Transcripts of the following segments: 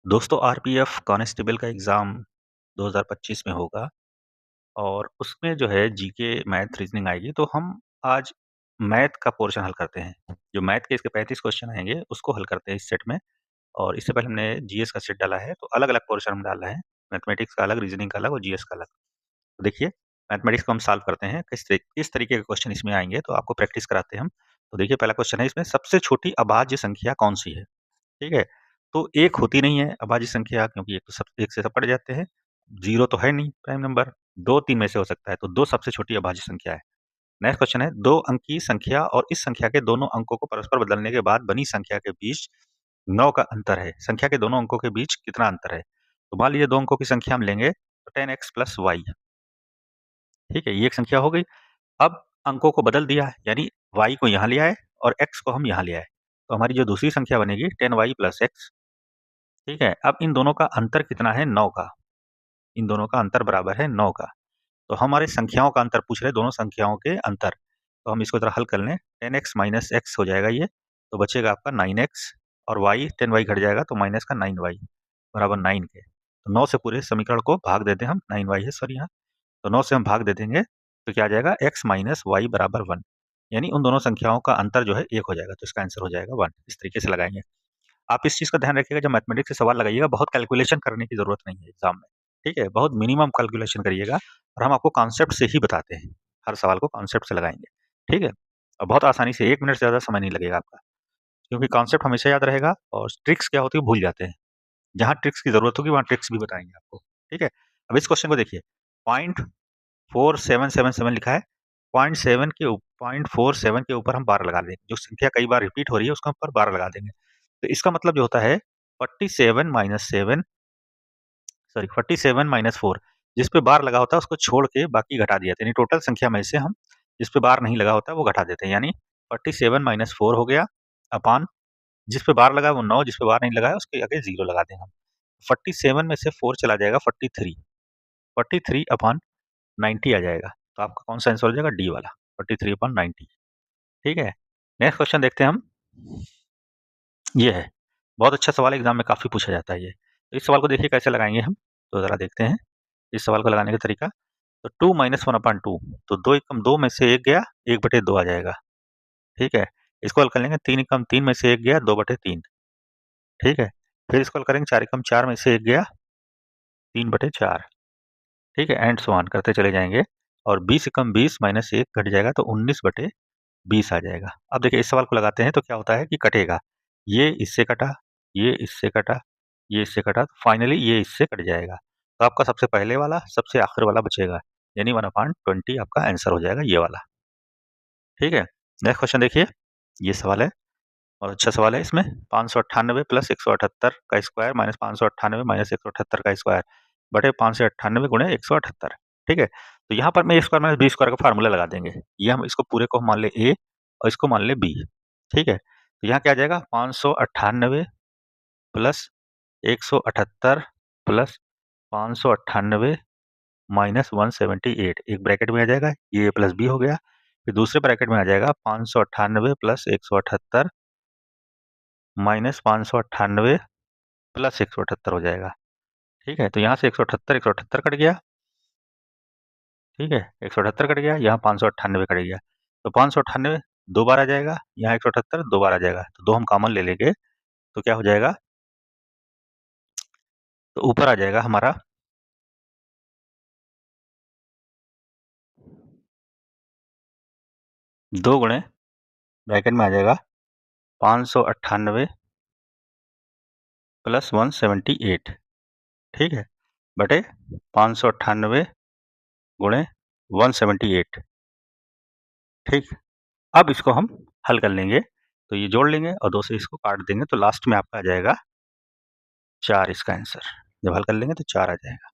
दोस्तों RPF constable का exam 2025 में होगा और उसमें जो है जीके, मैथ, रीज़निंग आएगी, तो हम आज मैथ का पोर्शन हल करते हैं। जो मैथ के इसके 35 क्वेश्चन आएँगे, उसको हल करते हैं इस सेट में और इससे पहले हमने जीएस का सेट डाला है, तो अलग-अलग पोर्शन हम डाल रहे हैं। मैथमेटिक्स का अलग, रीज़निंग का अलग और जीएस का अलग। तो देखिए, मैथमेटिक्स को हम सॉल्व करते हैं, किस तरीके के क्वेश्चन इसमें आएँगे, तो आपको प्रैक्टिस कराते हैं हम। तो देखिए, पहला क्वेश्चन है इसमें सबसे छोटी अभाज्य संख्या कौन-सी है? ठीक है? तो 1 होती नहीं है अभाज्य संख्या क्योंकि 1 से सब कट जाते हैं। 0 तो है नहीं प्राइम नंबर, 2 3 में से हो सकता है, तो 2 सबसे छोटी अभाज्य संख्या है। नेक्स्ट क्वेश्चन है 2 अंक की संख्या और इस संख्या के दोनों अंकों को परस्पर बदलने के बाद बनी संख्या के बीच 9 का अंतर है। संख्या के दोनों अंकों के बीच कितना अंतर है? तो मान लीजिए 2 अंकों की संख्या हम लेंगे तो 10x प्लस y, ठीक है? ये एक संख्या हो गई। अब अंकों को बदल दिया है, यानी y को यहाँ ले आए और x को हम यहाँ ले आए। तो हमारी जो दूसरी संख्या बनेगी 10y प्लस x, ठीक है? अब इन दोनों का अंतर कितना है? 9 का। इन दोनों का अंतर बराबर है 9 का। तो हमारे संख्याओं का अंतर पूछ रहे हैं, दोनों संख्याओं के अंतर। तो हम इसको ज़रा हल कर लें, 10x माइनस x हो जाएगा ये, तो बचेगा आपका 9x और y 10y घट जाएगा तो माइनस का 9y बराबर 9 के। तो 9 से पूरे समीकरण को भाग देते हैं हम, 9y है सॉरी यहाँ, तो 9 से हम भाग दे देंगे, तो क्या आ जाएगा x माइनस y बराबर 1, यानी उन दोनों संख्याओं का अंतर जो है 1 हो जाएगा, तो इसका आंसर हो जाएगा 1। इस तरीके से लगाएँगे। आप इस चीज़ का ध्यान रखिएगा जब मैथमेटिक्स से सवाल लगाइएगा, बहुत कैलकुलेशन करने की ज़रूरत नहीं है एग्ज़ाम में, ठीक है? बहुत मिनिमम कैलकुलेशन करिएगा और हम आपको कॉन्सेप्ट से ही बताते हैं। हर सवाल को कॉन्सेप्ट से लगाएँगे, ठीक है? और बहुत आसानी से 1 मिनट से ज़्यादा समय नहीं लगेगा आपका, क्योंकि कॉन्सेप्ट हमेशा याद रहेगा और ट्रिक्स क्या होती है भूल जाते हैं। जहाँ ट्रिक्स की ज़रूरत होगी वहाँ ट्रिक्स भी बताएँगे आपको, ठीक है? अब इस क्वेश्चन को देखिए, पॉइंट 4777 लिखा है, 0.47 के ऊपर हम 12 लगा देंगे। जो संख्या कई बार रिपीट हो रही है उसके ऊपर 12 लगा देंगे। तो इसका मतलब जो होता है 47 माइनस 7 सॉरी 47 माइनस 4, जिस पे बार लगा होता है उसको छोड़ के बाकी घटा दिया जाता है, यानी टोटल संख्या में से हम जिस पे बार नहीं लगा होता है वो घटा देते हैं, यानी 47 माइनस 4 हो गया अपॉन जिस पे बार लगा है वो 9, जिस पे बार नहीं लगा है उसके आगे 0 लगा देंगे हम। 47 में से 4 चला जाएगा 43, 43 अपॉन 90 आ जाएगा। तो आपका कौन सा आंसर हो जाएगा? डी वाला, 43 अपॉन 90, ठीक है? नेक्स्ट क्वेश्चन देखते हैं हम, ये है, बहुत अच्छा सवाल है, एग्जाम में काफ़ी पूछा जाता है ये। तो इस सवाल को देखिए कैसे लगाएँगे हम, तो ज़रा देखते हैं इस सवाल को लगाने का तरीका। तो 2 माइनस 1 अपॉन 2, तो 2 एकम 2 में से 1 गया, 1/2 आ जाएगा, ठीक है? इसको हल कर लेंगे, 3 एकम 3 में से 1 गया, 2/3, ठीक है? फिर इसको हल करेंगे, 4 एकम 4 में से 1 गया, 3/4, ठीक है? एंड सो ऑन करते चले जाएँगे और 20 एकम 20 माइनस 1 घट जाएगा तो 19/20 आ जाएगा। अब देखिए इस सवाल को लगाते हैं तो क्या होता है कि कटेगा, ये इससे कटा, ये इससे कटा, ये इससे कटा, तो फाइनली ये इससे कट जाएगा। तो आपका सबसे पहले वाला, सबसे आखिर वाला बचेगा, यानी 1/20 आपका आंसर हो जाएगा ये वाला, ठीक है? नेक्स्ट क्वेश्चन देखिए, ये सवाल है और अच्छा सवाल है इसमें, 598 प्लस 178 का स्क्वायर माइनस 598 माइनस 178 का स्क्वायर बटे 598 गुणे 178, ठीक है? तो यहाँ पर मैं a square minus b square का फार्मूला लगा देंगे। ये हम इसको पूरे को मान ले a और इसको मान ले b, ठीक है? तो यहाँ क्या आ जाएगा, 598 प्लस 178 प्लस 598 माइनस 178, एक ब्रैकेट में आ जाएगा, ये a प्लस b हो गया। फिर दूसरे ब्रैकेट में आ जाएगा 598 प्लस 178 माइनस 598 प्लस 178 हो जाएगा, ठीक है? तो यहाँ से 178 कट गया, ठीक है? 178 कट गया, यहाँ 598 कट गया, तो 598 2 बार आ जाएगा, यहाँ 178 2 बार आ जाएगा, तो 2 हम कॉमन ले लेंगे, तो क्या हो जाएगा, तो ऊपर आ जाएगा हमारा 2 गुणे ब्रैकेट में आ जाएगा 598 प्लस 178, ठीक है? बटे 598 गुणे 178, ठीक? अब इसको हम हल कर लेंगे, तो ये जोड़ लेंगे और 2 से इसको काट देंगे, तो लास्ट में आपका आ जाएगा 4 इसका आंसर। जब हल कर लेंगे तो 4 आ जाएगा,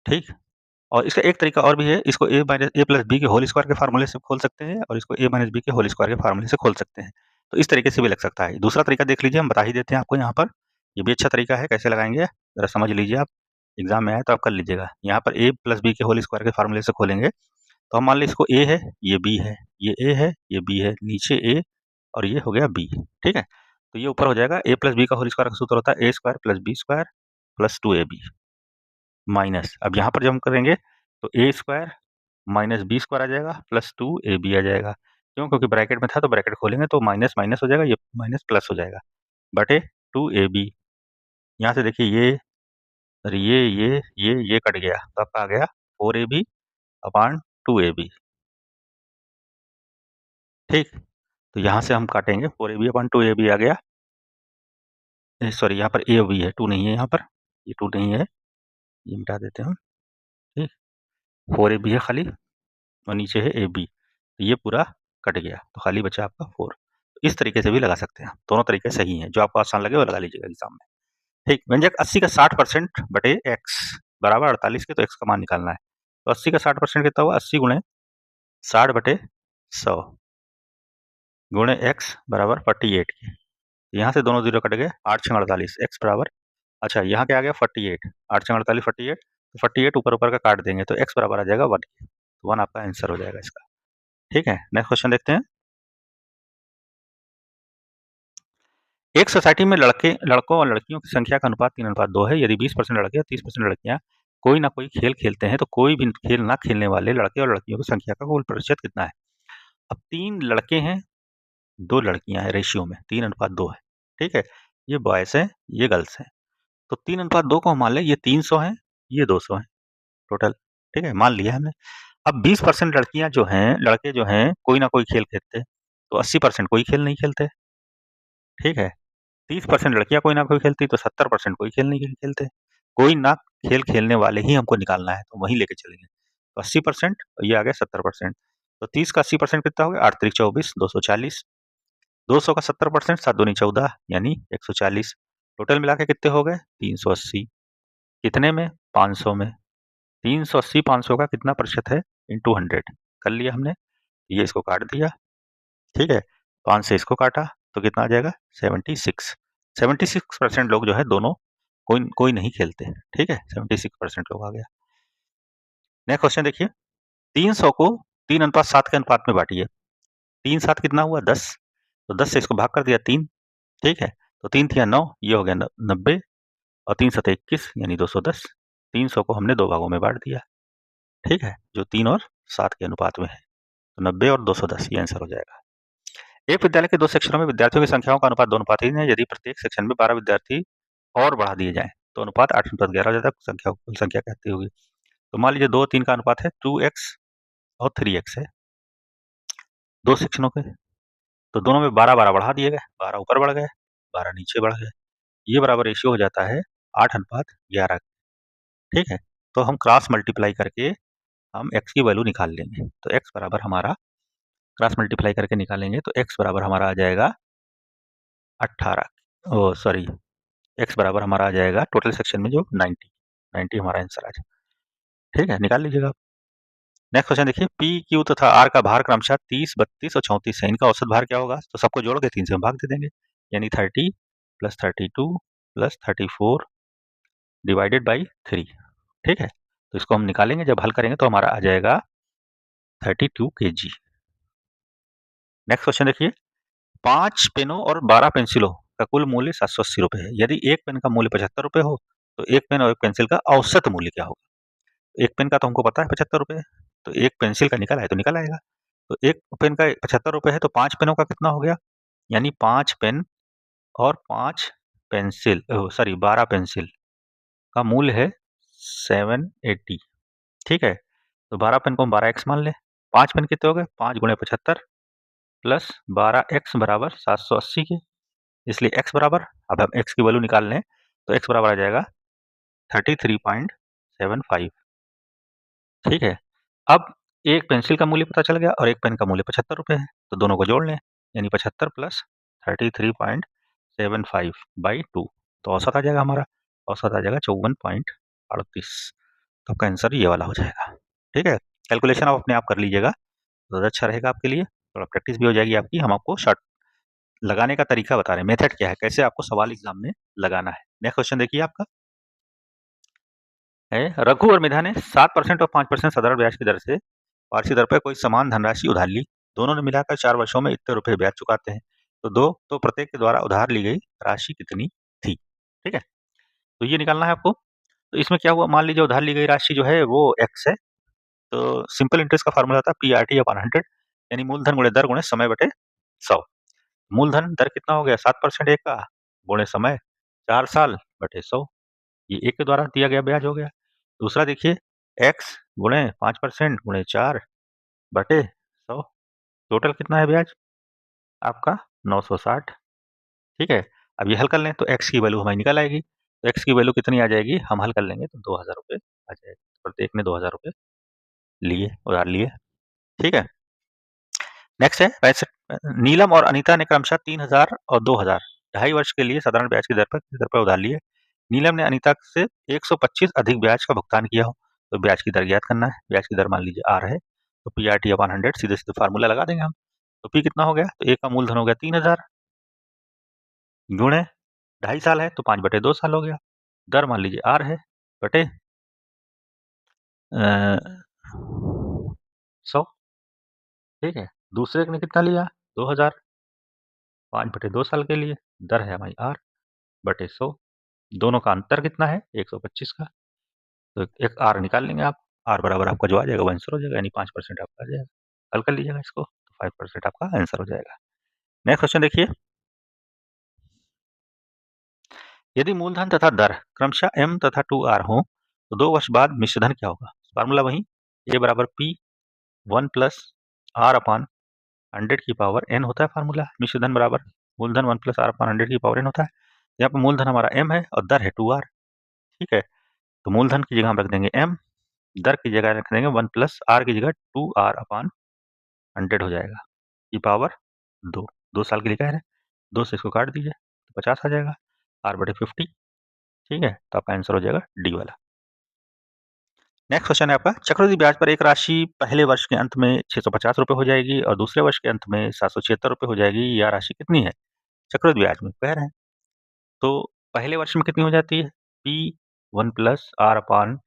ठीक? और इसका एक तरीका और भी है, इसको a minus a plus B के होल स्क्वायर के फार्मूले से खोल सकते हैं और इसको a माइनस बी के होल स्क्वायर के फार्मूले से खोल सकते हैं। तो इस तरीके से भी लग सकता है। दूसरा तरीका देख लीजिए, हम बता ही देते हैं आपको यहाँ पर, ये भी अच्छा तरीका है, कैसे लगाएँगे ज़रा समझ लीजिए आप, एग्ज़ाम में आए तो आप कर लीजिएगा। यहाँ पर a प्लस बी के होल स्क्वायर के फार्मूले से खोलेंगे, तो हम मान लें इसको a है, ये b है, ये a है, ये b है, नीचे a और ये हो गया b, ठीक है? तो ये ऊपर हो जाएगा a प्लस बी का होल स्क्वायर का सूत्र होता है a square plus B square plus 2ab minus, अब यहाँ पर जब हम करेंगे तो a square minus B square आ जाएगा प्लस 2ab आ जाएगा। क्यों? क्योंकि ब्रैकेट में था तो ब्रैकेट खोलेंगे तो माइनस माइनस हो जाएगा, ये माइनस प्लस हो जाएगा बटे 2ab। यहाँ से देखिए ये और ये कट गया तो आपका आ गया 4ab अपान 2ab। ठीक, तो यहाँ से हम काटेंगे 4ab अपान 2ab आ गया, सॉरी यहाँ पर a भी है, 2 नहीं है, यहाँ पर ये 2 नहीं है, ये मिटा देते हैं हम। ठीक, 4ab है खाली और नीचे है ab, तो ये पूरा कट गया तो खाली बचा आपका 4। इस तरीके से भी लगा सकते हैं, दोनों तरीके सही हैं, जो आपको आसान लगे वो लगा लीजिएगा एग्जाम में। ठीक, व्यंजक 80 का 60% बटे x बराबर 48 के, तो x का मान निकालना है। तो 80 का 60% कितना हुआ? 80 गुणे 60 बटे 100 गुणे x बराबर 48 के। यहाँ से दोनों जीरो कट गए, 8 छंग 48, x बराबर, अच्छा यहाँ क्या आ गया 48, 8 छंग 48 48, तो 48 ऊपर ऊपर का काट देंगे तो x बराबर आ जाएगा 1 के, तो 1 आपका आंसर हो जाएगा इसका। ठीक है, नेक्स्ट क्वेश्चन देखते हैं। एक सोसाइटी में लड़कों और लड़कियों की संख्या का अनुपात 3:2 है। यदि 20% लड़के और 30% लड़कियां कोई ना कोई खेल खेलते हैं तो कोई भी खेल ना खेलने वाले लड़के और लड़कियों की संख्या का कुल प्रतिशत कितना है? अब 3 लड़के हैं, 2 लड़कियां हैं, रेशियो में 3:2 है। ठीक है, ये बॉयज हैं, ये गर्ल्स हैं, तो 3:2 को हम मान लें ये 300 है, ये 200 है टोटल। ठीक है, मान लिया हमने। अब 20% लड़कियां जो हैं, लड़के जो हैं कोई ना कोई खेल खेलते हैं, तो 80% कोई खेल नहीं खेलते। ठीक है, 30% लड़कियां कोई ना कोई खेलती, तो 70% कोई खेल नहीं खेलते। कोई ना खेल खेलने वाले ही हमको निकालना है, तो वहीं लेके चलेंगे। तो 80% और ये आ गया 70%, तो 30 का 80% कितना हो गया? 8 त्रिक 24, 240। 200 का 70%, 7 दूनी 14 यानी 140। टोटल मिला के कितने हो गए? 380। कितने में? 500 में। 380 500 का कितना प्रतिशत है? इंटू 100 कर लिया हमने, ये इसको काट दिया। ठीक है, 5 से इसको काटा तो कितना आ जाएगा? 76। 76% लोग जो है दोनों कोई कोई नहीं खेलते। ठीक है, 76% लोग आ गया। नेक्स्ट क्वेश्चन देखिए, 300 को 3:7 के अनुपात में बांटिए। 3 7 कितना हुआ? 10, तो 10 से इसको भाग कर दिया 3। ठीक है, तो 3 तिया 9, ये हो गया 90 और 3 7 21 यानी 210। 300 को हमने 2 भागों में बांट दिया। ठीक है, जो 3 और 7 के अनुपात में है, तो 90 और 210 ये आंसर हो जाएगा। एक विद्यालय के 2 सेक्शनों में विद्यार्थियों की संख्याओं का अनुपात 2:3 है। यदि प्रत्येक सेक्शन में 12 विद्यार्थी और बढ़ा दिए जाएं तो अनुपात 8:11 हो जाता है। कुल संख्या कहती होगी। तो मान लीजिए 2 3 का अनुपात है, 2x और 3x है 2 सेक्शनों के, तो दोनों में 12 12 बढ़ा दिए गए, 12 ऊपर बढ़ गए, 12 नीचे बढ़ गए, ये बराबर रेशियो हो जाता है 8:11। ठीक है, तो हम क्रॉस मल्टीप्लाई करके हम x की वैल्यू निकाल लेंगे। तो x बराबर हमारा क्रॉस मल्टीप्लाई करके निकालेंगे तो x बराबर हमारा आ जाएगा 18, ओ सॉरी, x बराबर हमारा आ जाएगा टोटल सेक्शन में जो 90 हमारा आंसर आ जाएगा। ठीक है, निकाल लीजिएगा आप। नेक्स्ट क्वेश्चन देखिए, पी क्यू तथा आर का भार क्रमशः 30 32 और 34 है। इनका औसत भार क्या होगा? तो सबको जोड़ के 3 से हम भाग दे देंगे, यानी 30 प्लस 32 प्लस 34 डिवाइडेड बाई 3। ठीक है, तो इसको हम निकालेंगे, जब हल करेंगे तो हमारा आ जाएगा 32 kg। नेक्स्ट क्वेश्चन देखिए, 5 पेनों और 12 पेंसिलों का कुल मूल्य 780 रुपए है। यदि एक पेन का मूल्य 75 रुपए हो तो एक पेन और एक पेंसिल का औसत मूल्य क्या होगा? एक पेन का तो हमको पता है 75 रुपए, तो एक पेंसिल का निकल आए तो निकल आएगा। तो एक पेन का 75 रुपए है, तो 5 पेनों का कितना हो गया? यानी 5 पेन और 5 पेंसिल, सॉरी 12 पेंसिल का मूल्य है 780। ठीक है, तो 12 पेन को हम 12x मान लें। 5 पेन कितने हो गए? 5 गुणे 75 प्लस 12x बराबर 780 के, इसलिए x बराबर, अब हम x की वैल्यू निकाल लें तो x बराबर आ जाएगा 33.75। ठीक है, अब एक पेंसिल का मूल्य पता चल गया और एक पेन का मूल्य 75 रुपए है, तो दोनों को जोड़ लें, यानी 75 प्लस 33.75 बाई 2, तो औसत आ जाएगा हमारा, औसत आ जाएगा 54.38। तो आपका आंसर ये वाला हो जाएगा। ठीक है, कैलकुलेशन आप अपने आप कर लीजिएगा, तो अच्छा रहेगा आपके लिए, थोड़ा प्रैक्टिस भी हो जाएगी आपकी। हम आपको शॉर्ट लगाने का तरीका बता रहे हैं, मेथड क्या है, कैसे आपको सवाल एग्जाम में लगाना है। नेक्स्ट क्वेश्चन देखिए आपका है, रघु और मेधा ने 7% और 5% साधारण ब्याज की दर से वार्षिक दर पर कोई समान धनराशि उधार ली। दोनों ने मिलाकर 4 वर्षों में इतने रुपए ब्याज चुकाते हैं। तो प्रत्येक के द्वारा उधार ली गई राशि कितनी थी। ठीक है, तो ये निकालना है आपको। तो इसमें क्या हुआ, मान लीजिए उधार ली गई राशि जो है वो x है, तो सिंपल इंटरेस्ट का फार्मूला था PRT/100, यानी मूलधन गुणे दर गुणे समय बटे 100। मूलधन दर कितना हो गया 7% एक का, गुणे समय 4 साल बटे 100, ये एक के द्वारा दिया गया ब्याज हो गया। दूसरा देखिए x गुणे 5% गुणे 4 बटे 100, टोटल कितना है ब्याज आपका 960। ठीक है, अब ये हल कर लें तो x की वैल्यू हमारी निकल आएगी। तो x की वैल्यू कितनी आ जाएगी, हम हल कर लेंगे तो 2000 रुपये आ जाएगा। प्रत्येक ने 2000 रुपये लिए, उधार लिए। ठीक है, नेक्स्ट है नीलम और अनीता ने क्रमशः 3000 और 2000 2.5 वर्ष के लिए साधारण ब्याज की दर पर उधार लिए। नीलम ने अनीता से 125 अधिक ब्याज का भुगतान किया हो, तो ब्याज की दर ज्ञात करना है। ब्याज की दर मान लीजिए R है, तो PRT/100 सीधे सीधे फार्मूला लगा देंगे हम। तो P कितना हो गया, तो A का मूलधन हो गया 3000 गुणे 2.5 साल है तो 5/2 साल हो गया। दर मान लीजिए R है बटे 100। ठीक है, दूसरे ने कितना लिया 2000, 5/2 साल के लिए, दर है हमारी R बटे 100, दोनों का अंतर कितना है 125 का, तो एक R निकाल लेंगे आप। R बराबर आपका जो आ जाएगा वो आंसर हो जाएगा, यानी 5% आपका आ जाएगा। हल कर लीजिएगा इसको, तो 5% आपका आंसर हो जाएगा। नेक्स्ट क्वेश्चन देखिए, यदि मूलधन तथा दर क्रमशः M तथा 2R हो तो 2 वर्ष बाद मिश्रधन क्या होगा। फार्मूला वही A बराबर P 1 प्लस R अपान 100 की पावर n होता है फार्मूला। मिश्रधन बराबर मूलधन 1 प्लस R अपान 100 की पावर n होता है। यहाँ पर मूलधन हमारा M है और दर है 2R। ठीक है, तो मूलधन की जगह हम रख देंगे M, दर की जगह रख देंगे 1 प्लस R की जगह 2R अपान 100 हो जाएगा, की पावर 2। 2 साल के लिए कह रहे हैं, 2 से इसको काट दीजिए तो 50 आ जाएगा, R बटे 50। ठीक है, तो आपका आंसर हो जाएगा डी वाला। नेक्स्ट क्वेश्चन है आपका, चक्रवृद्धि ब्याज पर एक राशि पहले वर्ष के अंत में 650 रुपये हो जाएगी और दूसरे वर्ष के अंत में 776 रुपये हो जाएगी, यह राशि कितनी है। चक्रवृद्धि ब्याज में कह रहे हैं, तो पहले वर्ष में कितनी हो जाती है P 1 plus R upon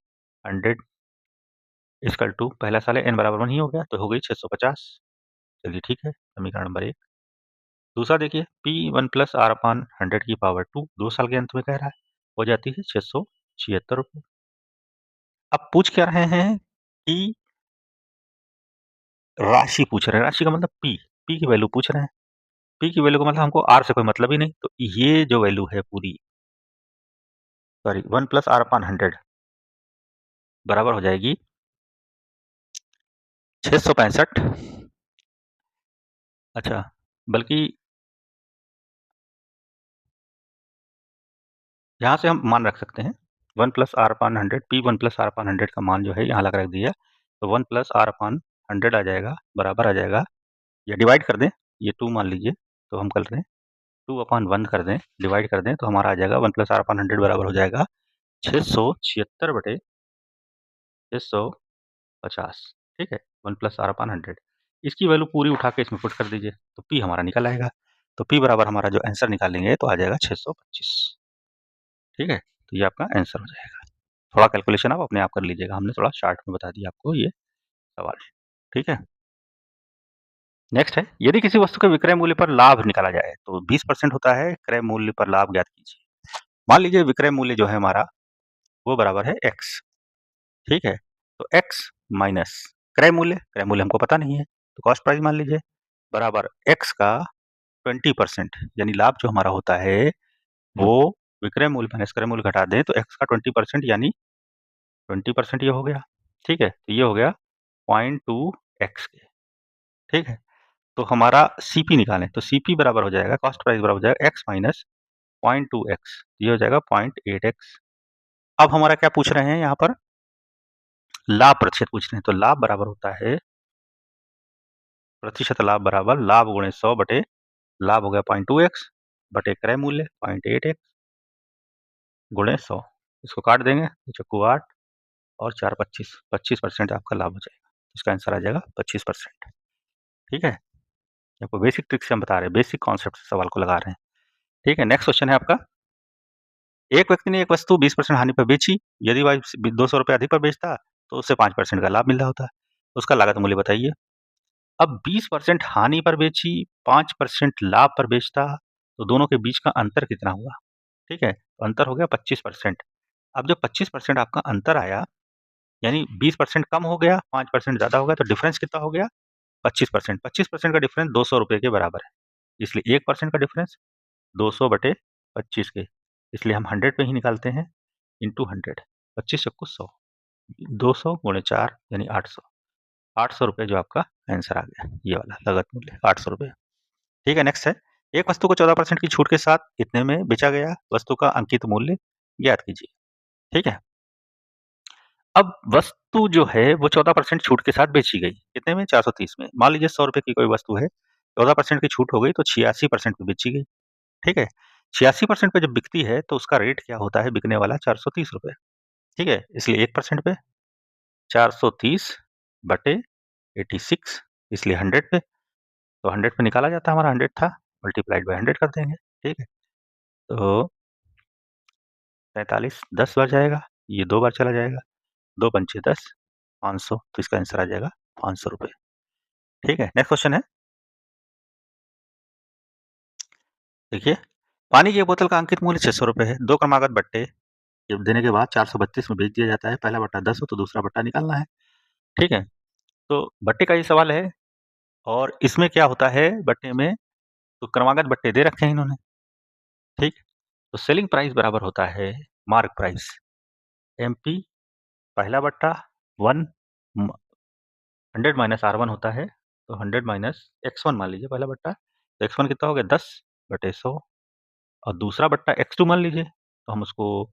100 equal to पहला साल है n बराबर 1 ही हो गया, तो हो गई 650। चलिए ठीक है, समीकरण नंबर 1। दूसरा देखिए P 1 प्लस R अपान 100 की पावर 2 2 साल के अंत में कह रहा है, हो जाती है 676 रुपये। अब पूछ क्या रहे हैं कि राशि पूछ रहे हैं, राशि का मतलब P की वैल्यू पूछ रहे हैं। P की वैल्यू का मतलब हमको R से कोई मतलब ही नहीं, तो ये जो वैल्यू है पूरी, सॉरी 1 प्लस R अपान 100 बराबर हो जाएगी 665। अच्छा, बल्कि यहाँ से हम मान रख सकते हैं 1 plus R upon 100, P 1 plus R upon 100 का मान जो है यहाँ लगा रख दिया, तो 1 प्लस R अपान 100 आ जाएगा, बराबर आ जाएगा, या डिवाइड कर दें, ये 2 मान लीजिए, तो हम कर रहे हैं 2 अपान 1 कर दें, डिवाइड कर दें, तो हमारा आ जाएगा 1 प्लस R अपान 100 बराबर हो जाएगा 676 बटे 650। ठीक है, 1 प्लस R अपान 100, इसकी वैल्यू पूरी उठा के इसमें पुट कर दीजिए, तो P हमारा निकल आएगा। तो P बराबर हमारा जो आंसर निकालेंगे तो आ जाएगा 625। ठीक है, तो ये आपका आंसर हो जाएगा। थोड़ा कैलकुलेशन आप अपने आप कर लीजिएगा, हमने थोड़ा शार्ट में बता दिया आपको ये सवाल। ठीक है, नेक्स्ट है, यदि किसी वस्तु के विक्रय मूल्य पर लाभ निकाला जाए तो 20% होता है, क्रय मूल्य पर लाभ ज्ञात कीजिए। मान लीजिए विक्रय मूल्य जो है हमारा वो बराबर है x। ठीक है, तो x माइनस क्रय मूल्य हमको पता नहीं है, तो कॉस्ट प्राइस मान लीजिए बराबर x का 20%, यानी लाभ जो हमारा होता है वो विक्रय मूल्य माइनस क्रय मूल्य घटा दें तो x का 20% यानी 20% ये हो गया। ठीक है, तो ये हो गया 0.2x के। ठीक है, तो हमारा CP निकालें, तो CP बराबर हो जाएगा, कॉस्ट प्राइस बराबर हो जाएगा x माइनस 0.2x, ये हो जाएगा 0.8x। अब हमारा क्या पूछ रहे हैं यहाँ पर, लाभ प्रतिशत पूछ रहे हैं, तो लाभ बराबर होता है प्रतिशत लाभ बराबर लाभ गुणे 100 बटे लाभ हो गया 0.2x बटे क्रय मूल्य 0.8x गुणे 100, इसको काट देंगे तो चक्कू 8 और 4 25, 25% आपका लाभ हो जाएगा, इसका आंसर आ जाएगा 25%। ठीक है, आपको बेसिक ट्रिक से हम बता रहे हैं, बेसिक कॉन्सेप्ट से सवाल को लगा रहे हैं। ठीक है, नेक्स्ट क्वेश्चन है आपका, एक व्यक्ति ने एक वस्तु 20% हानि पर बेची, यदि वह 200 रुपये अधिक पर बेचता तो उससे 5% का लाभ मिल रहा होता है, उसका लागत मूल्य बताइए। अब 20% हानि पर बेची, 5% लाभ पर बेचता, तो दोनों के बीच का अंतर कितना हुआ? ठीक है, तो अंतर हो गया 25%। अब जब 25% आपका अंतर आया, यानी 20% कम हो गया, 5% ज़्यादा हो गया, तो डिफरेंस कितना हो गया? 25%। 25% का डिफरेंस ₹200 के बराबर है। इसलिए 1% का डिफरेंस 200/25 के, इसलिए हम 100 पे ही निकालते हैं, इंटू 100, 25 चक्कू 100, 200 गुणे 4 यानी 800। ₹800 जो आपका आंसर आ गया, ये वाला लागत मूल्य ₹800। ठीक है, नेक्स्ट है, एक वस्तु को 14% की छूट के साथ कितने में बेचा गया? वस्तु का अंकित मूल्य ज्ञात कीजिए। ठीक है, अब वस्तु जो है वो 14% छूट के साथ बेची गई, कितने में? 430 में। मान लीजिए ₹100 की कोई वस्तु है, 14% की छूट हो गई तो 86% में बेची गई। ठीक है, 86% पे जब बिकती है तो उसका रेट क्या होता है बिकने वाला? ₹430। ठीक है, इसलिए 1% पे 430/86, इसलिए 100 पे, तो 100 पे निकाला जाता है, हमारा 100 था, मल्टीप्लाइड बाय 100 कर देंगे। ठीक है, तो 43 10 बार जाएगा, ये 2 बार चला जाएगा, 2 पंचे 10, 500, तो इसका आंसर आ जाएगा ₹500। ठीक है, नेक्स्ट क्वेश्चन है, देखिए, पानी की एक बोतल का अंकित मूल्य ₹600 है। 2 क्रमागत बट्टे जब देने के बाद 432 में बेच दिया जाता है, पहला बट्टा 10 हो तो दूसरा बट्टा निकालना है। ठीक है, तो बट्टे का ये सवाल है, और इसमें क्या होता है बट्टे में, तो क्रमागत बट्टे दे रखे हैं इन्होंने। ठीक, तो सेलिंग प्राइस बराबर होता है मार्क प्राइस, एमपी पहला बट्टा 1 100 माइनस R1 होता है, तो 100 माइनस X1 मान लीजिए पहला बट्टा, तो X1 कितना हो गया? 10/100, और दूसरा बट्टा X2 मान लीजिए, तो हम उसको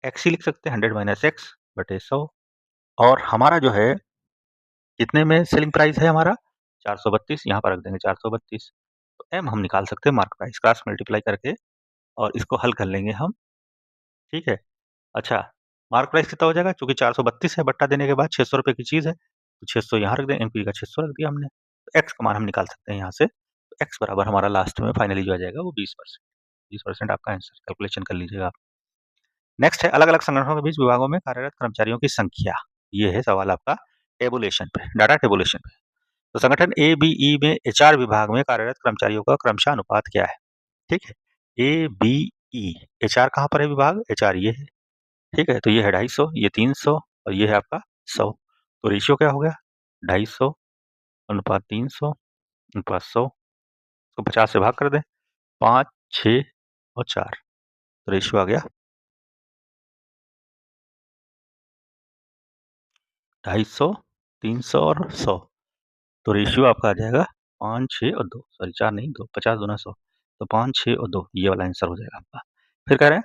X ही लिख सकते हैं, 100 माइनस X/100, और हमारा जो है कितने में सेलिंग प्राइस है हमारा? 432, यहाँ पर रख देंगे 432, तो M हम निकाल सकते हैं मार्क प्राइस, क्रॉस मल्टीप्लाई करके, और इसको हल कर लेंगे हम। ठीक है, अच्छा, मार्क प्राइस कितना हो जाएगा? चूँकि 432 है, बट्टा देने के बाद ₹600 की चीज़ है, तो 600 यहाँ रख देंगे, एमपी का 600 रख दिया हमने, तो एक्स का मान हम निकाल सकते हैं यहाँ से, तो एक्स बराबर हमारा लास्ट में फाइनली जो आ जाएगा वो 20%। 20% आपका आंसर, कैलकुलेशन कर लीजिएगा आप। नेक्स्ट है, अलग-अलग संगठनों के बीच विभागों में कार्यरत कर्मचारियों की संख्या। ये है सवाल आपका टेबुलेशन पे, डाटा टेबुलेशन पे। तो संगठन ए, बी, ई में एचआर विभाग में कार्यरत कर्मचारियों का क्रमशः अनुपात क्या है? ठीक है, ए, बी, ई, एचआर कहाँ पर है विभाग? एचआर ये है। ठीक है, तो ये है 250, ये 300, और ये है आपका 100, तो रेशियो क्या हो गया? 250 अनुपात 300 अनुपात 100, इसको 50 से भाग कर दें, 5, 6 और 4, तो रेशियो आ गया 250, 300 और 100, तो रेशियो आपका आ जाएगा 5, 6 और 2, सॉरी 4 नहीं 2, 50 दूना 100, तो 5, 6 और 2, ये वाला आंसर हो जाएगा आपका। फिर कह रहे हैं,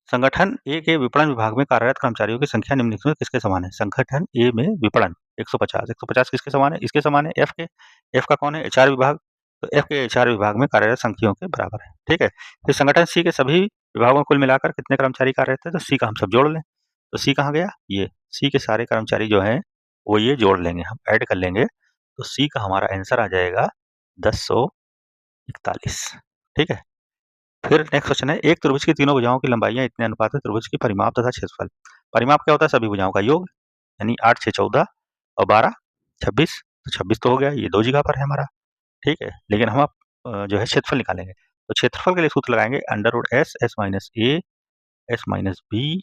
संगठन ए के विपणन विभाग में कार्यरत कर्मचारियों की संख्या निम्नलिखित में किसके समान है? संगठन ए में विपणन 150, 150 किसके समान है? इसके समान है, एफ के। एफ का कौन है? एचआर विभाग, तो एफ के एचआर विभाग में कार्यरत संख्याओं के बराबर है। ठीक है, फिर संगठन सी के सभी विभागों में कुल मिलाकर कितने कर्मचारी कार्यरत है? तो सी का हम सब जोड़ लें, तो सी कहाँ गया? ये सी के सारे कर्मचारी जो हैं वो ये जोड़ लेंगे, हम ऐड कर लेंगे, तो सी का हमारा आंसर आ जाएगा 1041। ठीक है, फिर नेक्स्ट क्वेश्चन है, एक त्रिभुज की तीनों भुजाओं की लंबाइयां इतने अनुपात है, त्रिभुज की परिमाप तथा क्षेत्रफल। परिमाप क्या होता है? सभी भुजाओं का योग, यानी 8, 6, 14 और 12, 26, तो 26 तो हो गया, ये 2 जगह पर है हमारा। ठीक है, लेकिन हम अब जो है क्षेत्रफल निकालेंगे, तो क्षेत्रफल के लिए सूत्र लगाएंगे √S, S माइनस ए, S माइनस बी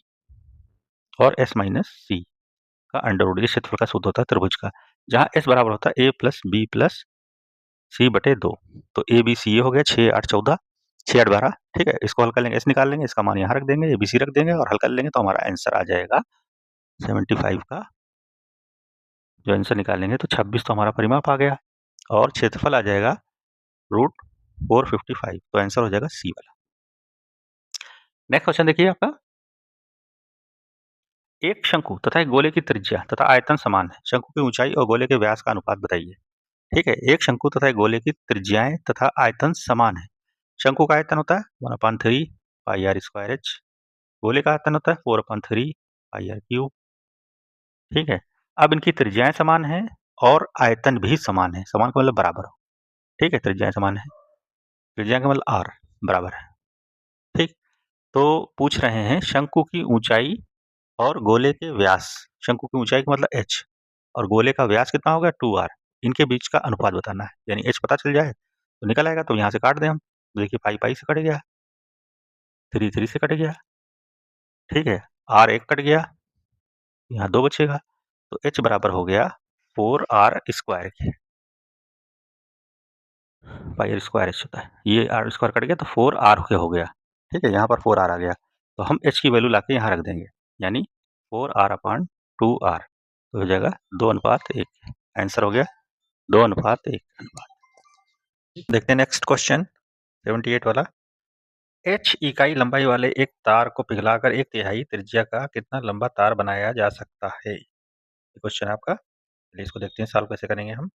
और S माइनस सी का अंडर रूट, ये क्षेत्रफल का सूत्र होता है त्रिभुज का, जहाँ S बराबर होता है A+B+C/2, तो ए बी सी ये हो गया 6, 8, 14, 6, 8, 12। ठीक है, इसको हल कर लेंगे, S निकाल लेंगे, इसका मान यहाँ रख देंगे, ABC रख देंगे और हल कर लेंगे, तो हमारा आंसर आ जाएगा 75 का, जो आंसर निकालेंगे तो 26 तो हमारा परिमाप आ गया, और क्षेत्रफल आ जाएगा √455, तो आंसर हो जाएगा सी वाला। नेक्स्ट क्वेश्चन देखिए आपका, एक शंकु तथा एक गोले की त्रिज्या तथा आयतन समान है, शंकु की ऊंचाई और गोले के व्यास का अनुपात बताइए। ठीक है, एक शंकु तथा एक गोले की त्रिज्याएं तथा आयतन समान है। शंकु का आयतन होता है 1/3 पाई आर स्क्वायर एच, गोले का आयतन होता है 4/3 पाई आर क्यूब। ठीक है, अब इनकी त्रिज्याएं समान है और आयतन भी समान है, समान का मतलब बराबर हो। ठीक है, त्रिज्याएं समान है, त्रिज्या का मतलब आर बराबर है। ठीक, तो पूछ रहे हैं शंकु की ऊंचाई और गोले के व्यास, शंकु की ऊंचाई का मतलब h और गोले का व्यास कितना होगा 2r, इनके बीच का अनुपात बताना है, यानी h पता चल जाए तो निकल आएगा, तो यहाँ से काट दें हम। तो देखिए पाई पाई से कट गया, 3 3 से कट गया, ठीक है, r 1 कट गया, यहाँ 2 बचेगा, तो h बराबर हो गया 4r स्क्वायर के, पाई आर स्क्वायर h होता है, ये r स्क्वायर कट गया तो 4r हो गया, ठीक है, यहाँ पर 4r आ गया, तो हम h की वैल्यू लाके यहाँ रख देंगे, यानी 4r/2r, तो हो जाएगा 2:1। आंसर हो गया 2:1 अनुपात। देखते हैं नेक्स्ट क्वेश्चन 78 वाला। h इकाई लंबाई वाले एक तार को पिघलाकर 1/3 त्रिज्या का कितना लंबा तार बनाया जा सकता है? ये क्वेश्चन है आपका, चलिए इसको देखते हैं सॉल्व कैसे करेंगे हम।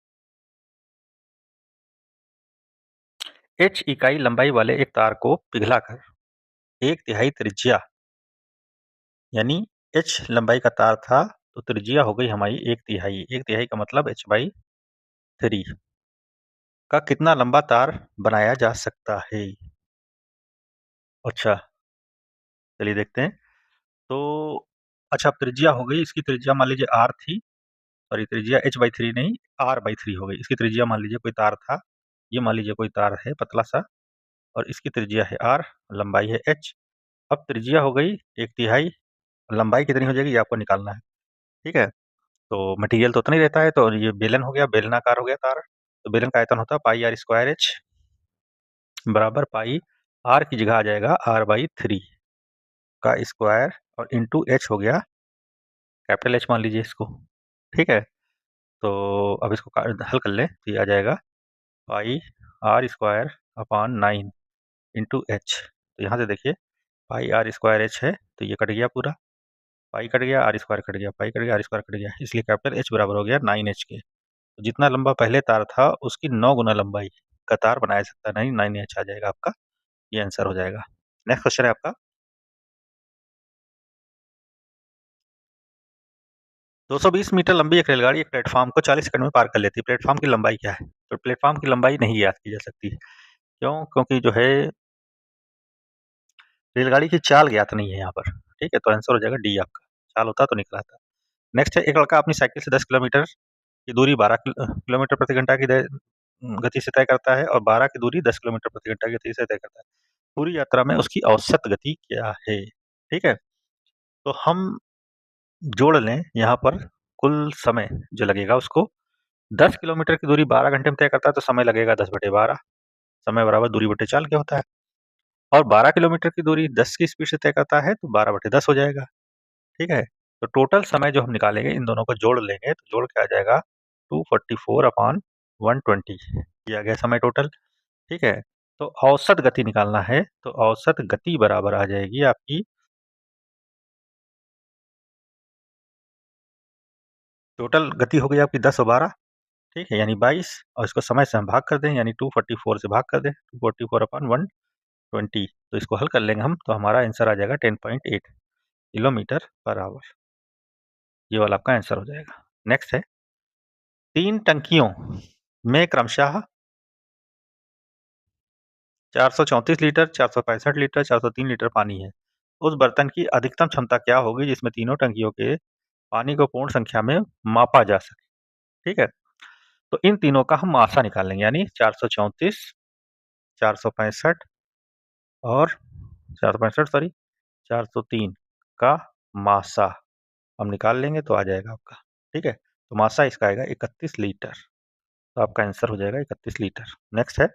h इकाई लंबाई वाले एक तार को पिघलाकर 1/3 त्रिज्या, यानी h लंबाई का तार था तो त्रिज्या हो गई हमारी 1/3, 1/3 का मतलब h/3 का कितना लंबा तार बनाया जा सकता है? अच्छा, चलिए देखते हैं। तो अच्छा, अब त्रिज्या हो गई, इसकी त्रिज्या मान लीजिए r थी, सॉरी त्रिज्या h/3 नहीं r/3 हो गई। इसकी त्रिज्या मान लीजिए कोई तार था, ये मान लीजिए कोई तार है पतला सा, और इसकी त्रिज्या है r, लंबाई है h। अब त्रिज्या हो गई 1/3, लंबाई कितनी हो जाएगी ये आपको निकालना है, ठीक है। तो मटेरियल तो उतना ही रहता है, तो ये बेलन हो गया, बेलनाकार हो गया तार, तो बेलन का आयतन होता है पाई आर स्क्वायर एच बराबर पाई आर की जगह आ जाएगा r/3 का स्क्वायर और इंटू एच हो गया कैपिटल एच मान लीजिए इसको, ठीक है। तो अब इसको हल कर लें तो ये आ जाएगा pi r square upon 9 into H. तो यहाँ से देखिए पाई आर स्क्वायर एच है, तो ये कट गया पूरा, पाई कट गया, आर स्क्वायर कट गया, पाई कट गया, आर स्क्वायर कट गया, इसलिए कैपिटल एच बराबर हो गया 9h के। तो जितना लंबा पहले तार था उसकी 9 गुना लंबाई का तार बनाया सकता है, नहीं 9h आ जाएगा आपका, ये आंसर हो जाएगा। नेक्स्ट क्वेश्चन है आपका 220 मीटर लंबी एक रेलगाड़ी एक प्लेटफॉर्म को 40 सेकंड में पार कर लेती है। प्लेटफॉर्म की लंबाई क्या है? तो प्लेटफॉर्म की लंबाई नहीं ज्ञात की जा सकती। क्यों? क्योंकि जो है रेलगाड़ी की चाल ज्ञात नहीं है यहाँ पर, ठीक है, तो आंसर हो जाएगा डी आपका, चाल होता तो निकला था। नेक्स्ट है, एक लड़का अपनी साइकिल से 10 किलोमीटर की दूरी 12 किलोमीटर प्रति घंटा की गति से तय करता है और 12 की दूरी 10 किलोमीटर प्रति घंटा की गति से तय करता है। पूरी यात्रा में उसकी औसत गति क्या है? ठीक है, तो हम जोड़ लें यहाँ पर कुल समय जो लगेगा उसको। 10 किलोमीटर की दूरी 12 घंटे में तय करता है तो समय लगेगा 10/12, समय बराबर दूरी बटे चाल क्या होता है, और 12 किलोमीटर की दूरी 10 की स्पीड से तय करता है तो 12/10 हो जाएगा, ठीक है। तो टोटल समय जो हम निकालेंगे इन दोनों को जोड़ लेंगे तो जोड़ के आ जाएगा 244/120, ये आ गया समय टोटल, ठीक है। तो औसत गति निकालना है तो औसत गति बराबर आ जाएगी आपकी, टोटल गति हो गई आपकी 10 और 12, ठीक है, यानी 22, और इसको समय से हम भाग कर दें, यानी 244 से भाग कर दें, 244/120, तो इसको हल कर लेंगे हम तो हमारा आंसर आ जाएगा 10.8 किलोमीटर पर आवर, ये वाला आपका आंसर हो जाएगा। नेक्स्ट है, 3 टंकियों में क्रमशः 434 लीटर, 465 लीटर, 403 लीटर पानी है। उस बर्तन की अधिकतम क्षमता क्या होगी जिसमें तीनों टंकियों के पानी को पूर्ण संख्या में मापा जा सके? ठीक है, तो इन तीनों का हम मासा निकाल लेंगे, यानी 434, 465 और 465 सॉरी 403 का मासा हम निकाल लेंगे तो आ जाएगा आपका, ठीक है। तो मासा इसका आएगा 31 लीटर, तो आपका आंसर हो जाएगा 31 लीटर। नेक्स्ट है,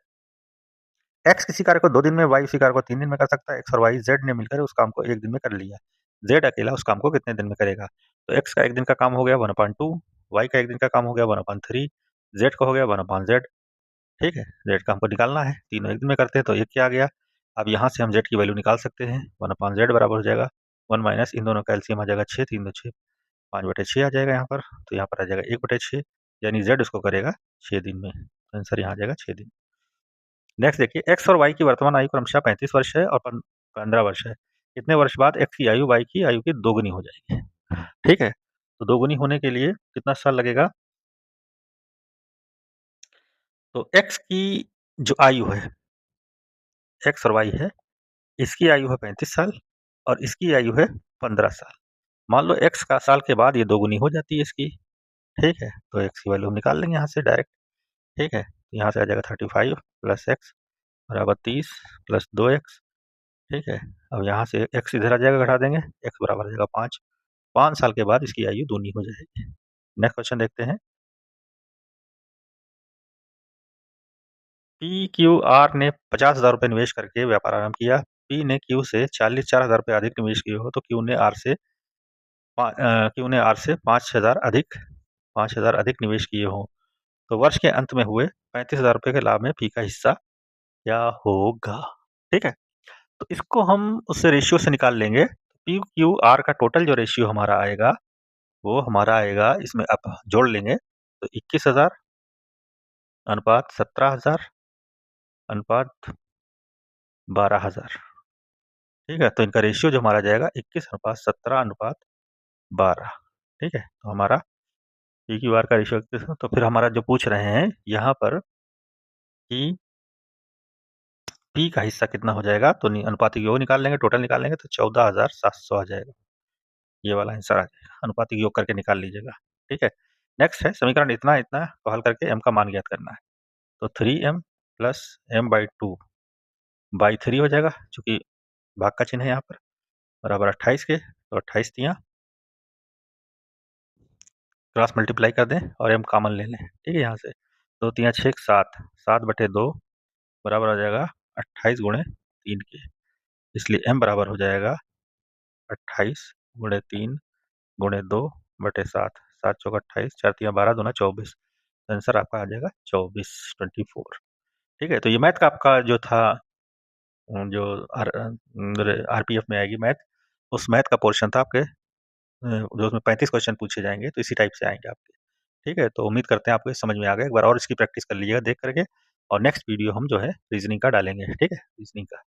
एक्स किसी कार्य को 2 दिन में, वाई उसी कार्य को 3 दिन में कर सकता है। एक्स और वाई जेड ने मिलकर उस काम को 1 दिन में कर लिया, जेड अकेला उस काम को कितने दिन में करेगा? तो एक्स का 1 दिन का काम हो गया 1/2, वाई का 1 दिन का काम हो गया 1/3, जेड का हो गया 1/z, ठीक है। जेड का हमको निकालना है, तीनों 1 दिन में करते हैं तो 1 क्या आ गया। अब यहाँ से हम जेड की वैल्यू निकाल सकते हैं, 1/z बराबर हो जाएगा 1 माइनस इन दोनों का एलसीएम आ जाएगा 6, 3 2 6, 5/6 आ जाएगा यहाँ पर, तो यहाँ पर आ जाएगा 1/6, यानी जेड उसको करेगा 6 दिन में, आंसर यहाँ आ जाएगा 6 दिन। नेक्स्ट देखिए, एक्स और वाई की वर्तमान आयु क्रमशः 35 वर्ष है और 15 वर्ष है। कितने वर्ष बाद एक्स की आयु वाई की आयु की दोगुनी हो जाएगी? ठीक है, तो दोगुनी होने के लिए कितना साल लगेगा? तो एक्स की जो आयु है, एक्स और वाई है, इसकी आयु है 35 साल और इसकी आयु है 15 साल। मान लो एक्स का साल के बाद ये दोगुनी हो जाती है इसकी, ठीक है, तो x की वैल्यू हम निकाल लेंगे यहाँ से डायरेक्ट, ठीक है। यहाँ से आ जाएगा 35 प्लस x बराबर 30 प्लस 2x, ठीक है। अब यहाँ से x इधर आ जाएगा, घटा देंगे, x बराबर आ जाएगा 5। 5 साल के बाद इसकी आयु दूनी हो जाएगी। नेक्स्ट क्वेश्चन देखते हैं। पी क्यू आर ने 50,000 रुपये निवेश करके व्यापार आरंभ किया। पी ने क्यू से 4,000 रुपये अधिक निवेश किए हो, तो क्यू ने आर से 5,000 अधिक निवेश किए हो, तो वर्ष के अंत में हुए 35,000 रुपये के लाभ में पी का हिस्सा क्या होगा? ठीक है, तो इसको हम उससे रेशियो से निकाल लेंगे। पी क्यू आर का टोटल जो रेशियो हमारा आएगा वो हमारा आएगा, इसमें आप जोड़ लेंगे तो 21,000 अनुपात 17,000 अनुपात 12,000, ठीक है। तो इनका रेशियो जो हमारा जाएगा 21 अनुपात 17 अनुपात 12, ठीक है। तो हमारा पी क्यू आर का रेशियो 21, तो फिर हमारा जो पूछ रहे हैं यहाँ पर कि पी का हिस्सा कितना हो जाएगा, तो अनुपातिक योग निकाल लेंगे, टोटल निकाल लेंगे तो 14,700 आ जाएगा। ये वाला आंसर आ जाएगा, अनुपातिक योग करके निकाल लीजिएगा, ठीक है। नेक्स्ट है समीकरण इतना इतना को हल करके m का मान ज्ञात करना है। तो 3m प्लस m/2/3 हो जाएगा, चूंकि भाग का चिन्ह है यहाँ पर, बराबर 28 के, तो 28 तियाँ क्रॉस मल्टीप्लाई कर दें और m कॉमन ले लें, ठीक है। यहाँ से 2 तियाँ 6 7, 7/2 बराबर हो जाएगा 28 गुणे 3 के, इसलिए m बराबर हो जाएगा 28 गुणे 3 गुणे 2/7, 7 चौक 28, 4 तियाँ 12, दूना 24, आंसर आपका आ जाएगा 24 ठीक है। तो ये मैथ का आपका जो था, जो आरपीएफ में आएगी मैथ, उस मैथ का पोर्शन था आपके, जो उसमें 35 क्वेश्चन पूछे जाएंगे, तो इसी टाइप से आएंगे आपके, ठीक है। तो उम्मीद करते हैं आपको समझ में आ गया। एक बार और इसकी प्रैक्टिस कर लीजिएगा देख करके, और नेक्स्ट वीडियो हम जो है रीजनिंग का डालेंगे, ठीक है, रीजनिंग का।